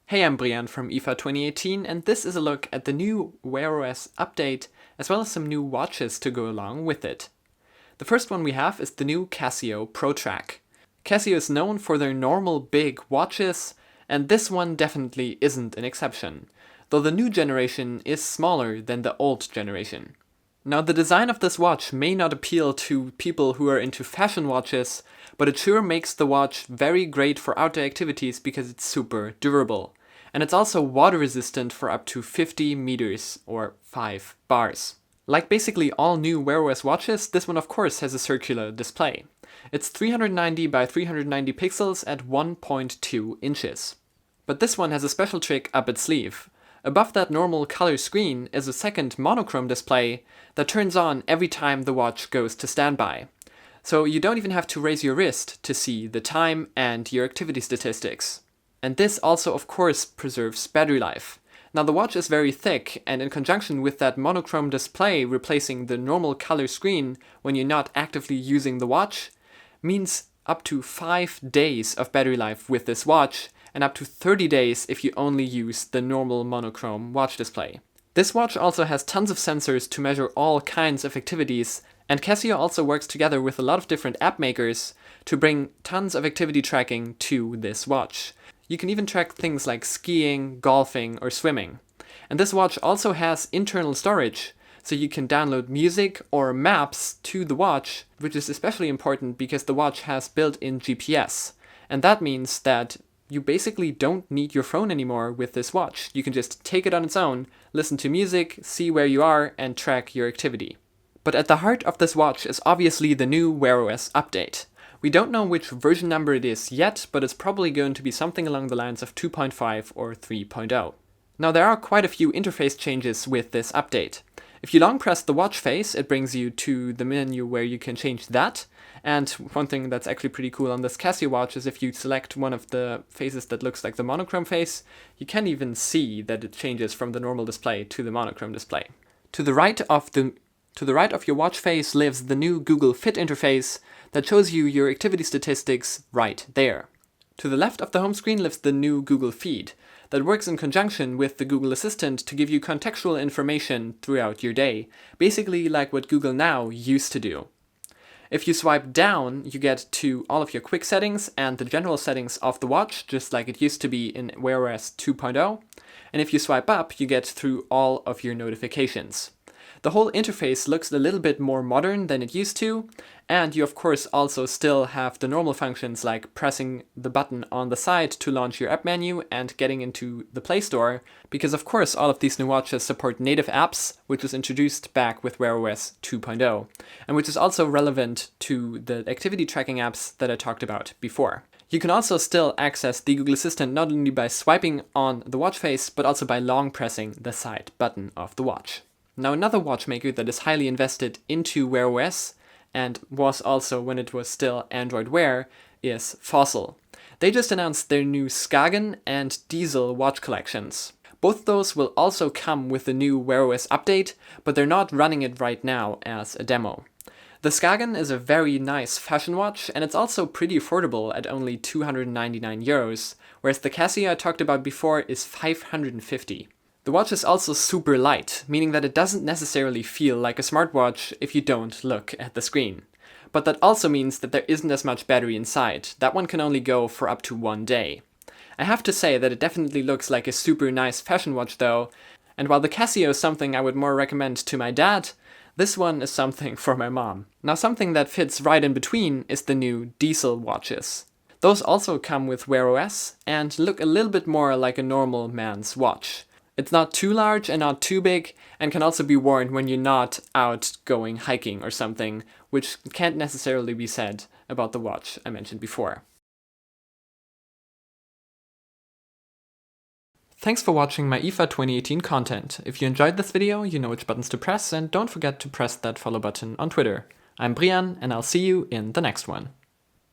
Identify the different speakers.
Speaker 1: Hey, I'm Brian from IFA 2018, and this is a look at the new WearOS update, as well as some new watches to go along with it. The first one we have is the new Casio ProTrek. Casio is known for their normal big watches, and this one definitely isn't an exception, though the new generation is smaller than the old generation. Now, the design of this watch may not appeal to people who are into fashion watches, but it sure makes the watch very great for outdoor activities because it's super durable. And it's also water resistant for up to 50 meters or 5 bars. Like basically all new WearOS watches, this one of course has a circular display. It's 390 by 390 pixels at 1.2 inches. But this one has a special trick up its sleeve. Above that normal color screen is a second monochrome display that turns on every time the watch goes to standby. So you don't even have to raise your wrist to see the time and your activity statistics. And this also of course preserves battery life. Now the watch is very thick, and in conjunction with that monochrome display replacing the normal color screen when you're not actively using the watch, means up to 5 days of battery life with this watch, and up to 30 days if you only use the normal monochrome watch display. This watch also has tons of sensors to measure all kinds of activities, and Casio also works together with a lot of different app makers to bring tons of activity tracking to this watch. You can even track things like skiing, golfing, or swimming. And this watch also has internal storage, so you can download music or maps to the watch, which is especially important because the watch has built-in GPS. And that means that you basically don't need your phone anymore with this watch. You can just take it on its own, listen to music, see where you are, and track your activity. But at the heart of this watch is obviously the new WearOS update. We don't know which version number it is yet, but it's probably going to be something along the lines of 2.5 or 3.0. Now there are quite a few interface changes with this update. If you long press the watch face, it brings you to the menu where you can change that. And one thing that's actually pretty cool on this Casio watch is if you select one of the faces that looks like the monochrome face, you can even see that it changes from the normal display to the monochrome display. To the right of your watch face lives the new Google Fit interface that shows you your activity statistics right there. To the left of the home screen lives the new Google Feed that works in conjunction with the Google Assistant to give you contextual information throughout your day, basically like what Google Now used to do. If you swipe down, you get to all of your quick settings and the general settings of the watch, just like it used to be in WearOS 2.0. And if you swipe up, you get through all of your notifications. The whole interface looks a little bit more modern than it used to, and you of course also still have the normal functions like pressing the button on the side to launch your app menu and getting into the Play Store, because of course all of these new watches support native apps, which was introduced back with WearOS 2.0, and which is also relevant to the activity tracking apps that I talked about before. You can also still access the Google Assistant not only by swiping on the watch face, but also by long pressing the side button of the watch. Now another watchmaker that is highly invested into WearOS, and was also when it was still Android Wear, is Fossil. They just announced their new Skagen and Diesel watch collections. Both those will also come with the new WearOS update, but they're not running it right now as a demo. The Skagen is a very nice fashion watch, and it's also pretty affordable at only 299 euros, whereas the Casio I talked about before is 550. The watch is also super light, meaning that it doesn't necessarily feel like a smartwatch if you don't look at the screen. But that also means that there isn't as much battery inside. That one can only go for up to 1 day. I have to say that it definitely looks like a super nice fashion watch though, and while the Casio is something I would more recommend to my dad, this one is something for my mom. Now something that fits right in between is the new Diesel watches. Those also come with WearOS and look a little bit more like a normal man's watch. It's not too large and not too big, and can also be worn when you're not out going hiking or something, which can't necessarily be said about the watch I mentioned before. Thanks for watching my IFA 2018 content. If you enjoyed this video, you know which buttons to press, and don't forget to press that follow button on Twitter. I'm Brian, and I'll see you in the next one.